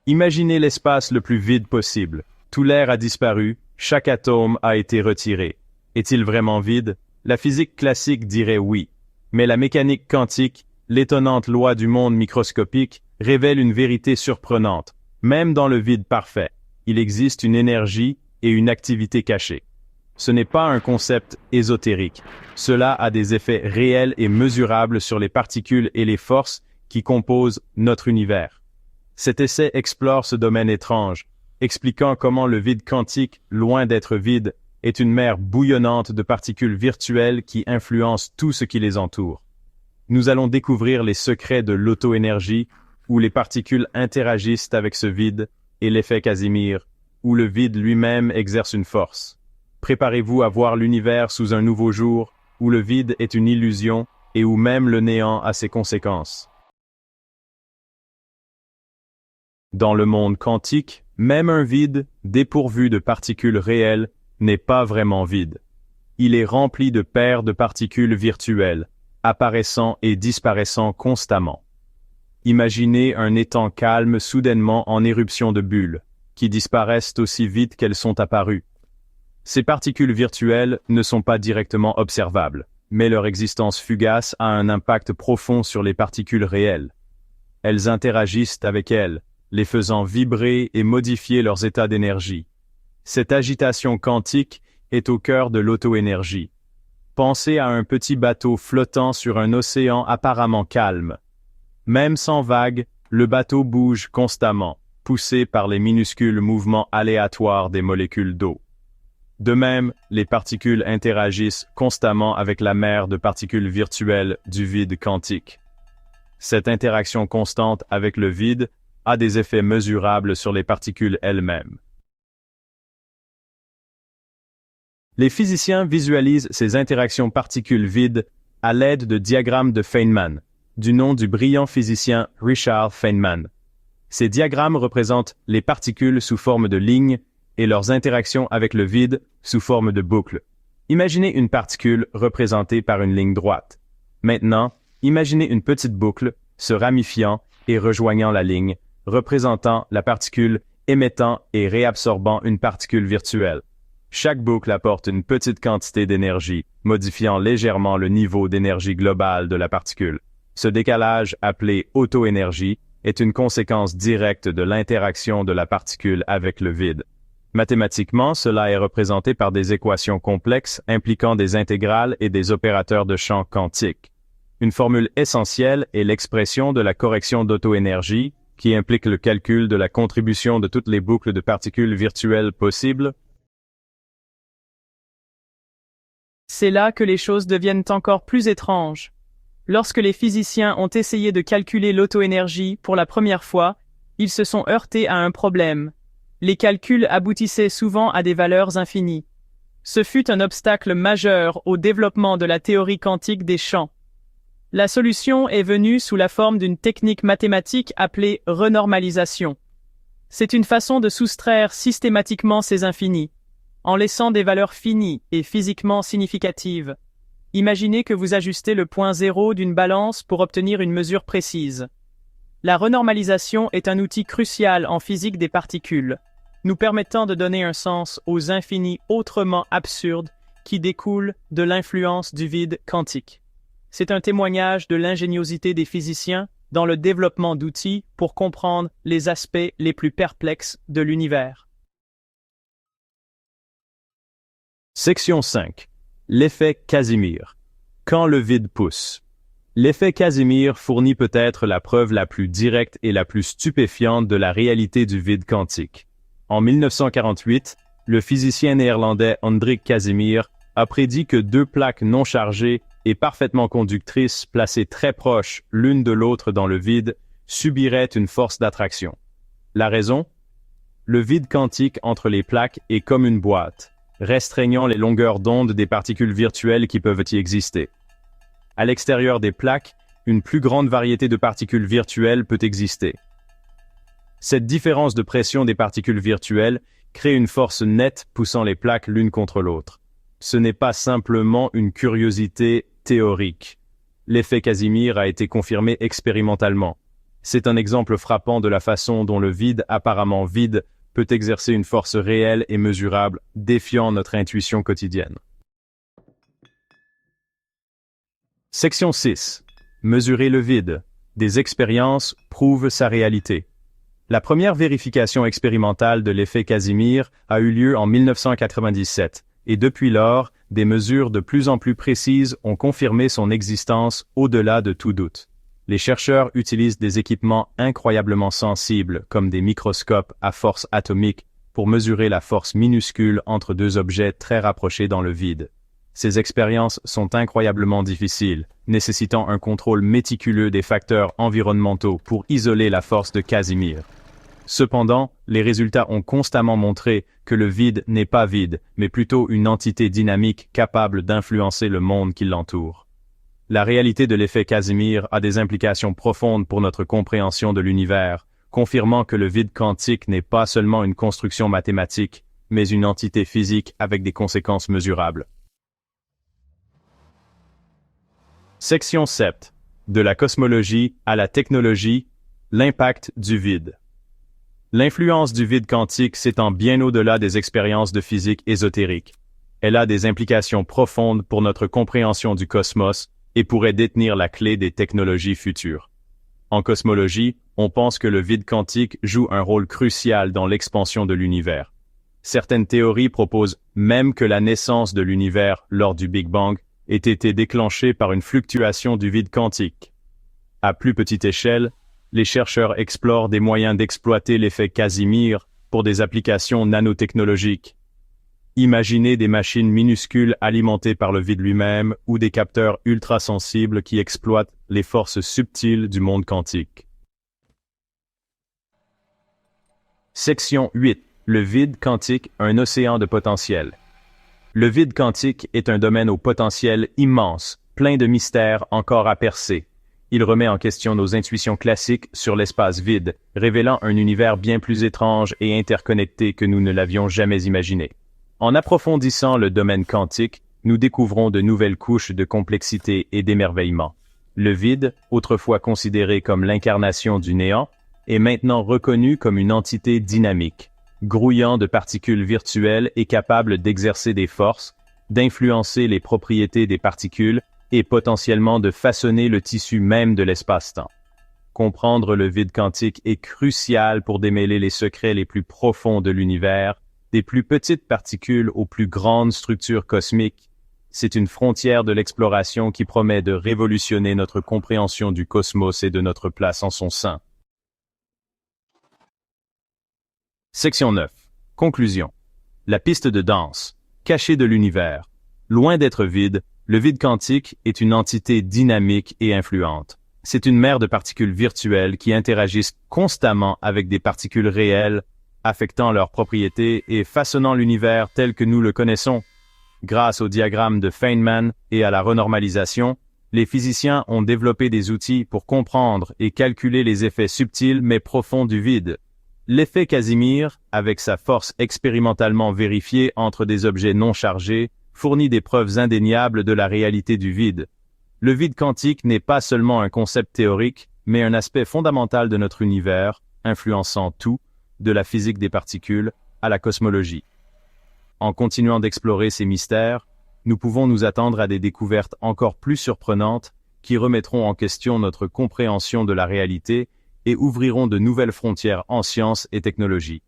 Imaginez l'espace le plus vide possible. Tout l'air a disparu, chaque atome a été retiré. Est-il vraiment vide? La physique classique dirait oui. Mais la mécanique quantique, l'étonnante loi du monde microscopique, révèle une vérité surprenante. Même dans le vide parfait, il existe une énergie et une activité cachée. Ce n'est pas un concept ésotérique. Cela a des effets réels et mesurables sur les particules et les forces qui composent notre univers. Cet essai explore ce domaine étrange, expliquant comment le vide quantique, loin d'être vide, est une mer bouillonnante de particules virtuelles qui influencent tout ce qui les entoure. Nous allons découvrir les secrets de l'auto-énergie, où les particules interagissent avec ce vide, et l'effet Casimir, où le vide lui-même exerce une force. Préparez-vous à voir l'univers sous un nouveau jour, où le vide est une illusion et où même le néant a ses conséquences. Dans le monde quantique, même un vide, dépourvu de particules réelles, n'est pas vraiment vide. Il est rempli de paires de particules virtuelles, apparaissant et disparaissant constamment. Imaginez un étang calme soudainement en éruption de bulles, qui disparaissent aussi vite qu'elles sont apparues. Ces particules virtuelles ne sont pas directement observables, mais leur existence fugace a un impact profond sur les particules réelles. Elles interagissent avec elles, les faisant vibrer et modifier leurs états d'énergie. Cette agitation quantique est au cœur de l'auto-énergie. Pensez à un petit bateau flottant sur un océan apparemment calme. Même sans vagues, le bateau bouge constamment, poussé par les minuscules mouvements aléatoires des molécules d'eau. De même, les particules interagissent constamment avec la mer de particules virtuelles du vide quantique. Cette interaction constante avec le vide a des effets mesurables sur les particules elles-mêmes. Les physiciens visualisent ces interactions particules-vides à l'aide de diagrammes de Feynman, du nom du brillant physicien Richard Feynman. Ces diagrammes représentent les particules sous forme de lignes et leurs interactions avec le vide sous forme de boucles. Imaginez une particule représentée par une ligne droite. Maintenant, imaginez une petite boucle se ramifiant et rejoignant la ligne, représentant la particule émettant et réabsorbant une particule virtuelle. Chaque boucle apporte une petite quantité d'énergie, modifiant légèrement le niveau d'énergie globale de la particule. Ce décalage, appelé auto-énergie, est une conséquence directe de l'interaction de la particule avec le vide. Mathématiquement, cela est représenté par des équations complexes impliquant des intégrales et des opérateurs de champ quantique. Une formule essentielle est l'expression de la correction d'auto-énergie, qui implique le calcul de la contribution de toutes les boucles de particules virtuelles possibles. C'est là que les choses deviennent encore plus étranges. Lorsque les physiciens ont essayé de calculer l'auto-énergie pour la première fois, ils se sont heurtés à un problème. Les calculs aboutissaient souvent à des valeurs infinies. Ce fut un obstacle majeur au développement de la théorie quantique des champs. La solution est venue sous la forme d'une technique mathématique appelée renormalisation. C'est une façon de soustraire systématiquement ces infinis, en laissant des valeurs finies et physiquement significatives. Imaginez que vous ajustez le point zéro d'une balance pour obtenir une mesure précise. La renormalisation est un outil crucial en physique des particules, nous permettant de donner un sens aux infinis autrement absurdes qui découlent de l'influence du vide quantique. C'est un témoignage de l'ingéniosité des physiciens dans le développement d'outils pour comprendre les aspects les plus perplexes de l'univers. Section 5. L'effet Casimir. Quand le vide pousse. L'effet Casimir fournit peut-être la preuve la plus directe et la plus stupéfiante de la réalité du vide quantique. En 1948, le physicien néerlandais Hendrik Casimir a prédit que deux plaques non chargées et parfaitement conductrices placées très proches l'une de l'autre dans le vide subiraient une force d'attraction. La raison? Le vide quantique entre les plaques est comme une boîte, restreignant les longueurs d'onde des particules virtuelles qui peuvent y exister. À l'extérieur des plaques, une plus grande variété de particules virtuelles peut exister. Cette différence de pression des particules virtuelles crée une force nette poussant les plaques l'une contre l'autre. Ce n'est pas simplement une curiosité théorique. L'effet Casimir a été confirmé expérimentalement. C'est un exemple frappant de la façon dont le vide apparemment vide peut exercer une force réelle et mesurable, défiant notre intuition quotidienne. Section 6. Mesurer le vide. Des expériences prouvent sa réalité. La première vérification expérimentale de l'effet Casimir a eu lieu en 1997, et depuis lors, des mesures de plus en plus précises ont confirmé son existence au-delà de tout doute. Les chercheurs utilisent des équipements incroyablement sensibles, comme des microscopes à force atomique, pour mesurer la force minuscule entre deux objets très rapprochés dans le vide. Ces expériences sont incroyablement difficiles, nécessitant un contrôle méticuleux des facteurs environnementaux pour isoler la force de Casimir. Cependant, les résultats ont constamment montré que le vide n'est pas vide, mais plutôt une entité dynamique capable d'influencer le monde qui l'entoure. La réalité de l'effet Casimir a des implications profondes pour notre compréhension de l'univers, confirmant que le vide quantique n'est pas seulement une construction mathématique, mais une entité physique avec des conséquences mesurables. Section 7. De la cosmologie à la technologie, l'impact du vide. L'influence du vide quantique s'étend bien au-delà des expériences de physique ésotérique. Elle a des implications profondes pour notre compréhension du cosmos et pourrait détenir la clé des technologies futures. En cosmologie, on pense que le vide quantique joue un rôle crucial dans l'expansion de l'univers. Certaines théories proposent même que la naissance de l'univers lors du Big Bang ait été déclenchée par une fluctuation du vide quantique. À plus petite échelle, les chercheurs explorent des moyens d'exploiter l'effet Casimir pour des applications nanotechnologiques. Imaginez des machines minuscules alimentées par le vide lui-même ou des capteurs ultrasensibles qui exploitent les forces subtiles du monde quantique. Section 8. Le vide quantique, un océan de potentiel. Le vide quantique est un domaine au potentiel immense, plein de mystères encore à percer. Il remet en question nos intuitions classiques sur l'espace vide, révélant un univers bien plus étrange et interconnecté que nous ne l'avions jamais imaginé. En approfondissant le domaine quantique, nous découvrons de nouvelles couches de complexité et d'émerveillement. Le vide, autrefois considéré comme l'incarnation du néant, est maintenant reconnu comme une entité dynamique, grouillant de particules virtuelles et capable d'exercer des forces, d'influencer les propriétés des particules et potentiellement de façonner le tissu même de l'espace-temps. Comprendre le vide quantique est crucial pour démêler les secrets les plus profonds de l'univers, des plus petites particules aux plus grandes structures cosmiques. C'est une frontière de l'exploration qui promet de révolutionner notre compréhension du cosmos et de notre place en son sein. Section 9. Conclusion. La piste de danse, cachée de l'univers. Loin d'être vide, le vide quantique est une entité dynamique et influente. C'est une mer de particules virtuelles qui interagissent constamment avec des particules réelles, affectant leurs propriétés et façonnant l'univers tel que nous le connaissons. Grâce au diagramme de Feynman et à la renormalisation, les physiciens ont développé des outils pour comprendre et calculer les effets subtils mais profonds du vide. L'effet Casimir, avec sa force expérimentalement vérifiée entre des objets non chargés, fournit des preuves indéniables de la réalité du vide. Le vide quantique n'est pas seulement un concept théorique, mais un aspect fondamental de notre univers, influençant tout, de la physique des particules à la cosmologie. En continuant d'explorer ces mystères, nous pouvons nous attendre à des découvertes encore plus surprenantes qui remettront en question notre compréhension de la réalité et ouvriront de nouvelles frontières en sciences et technologies.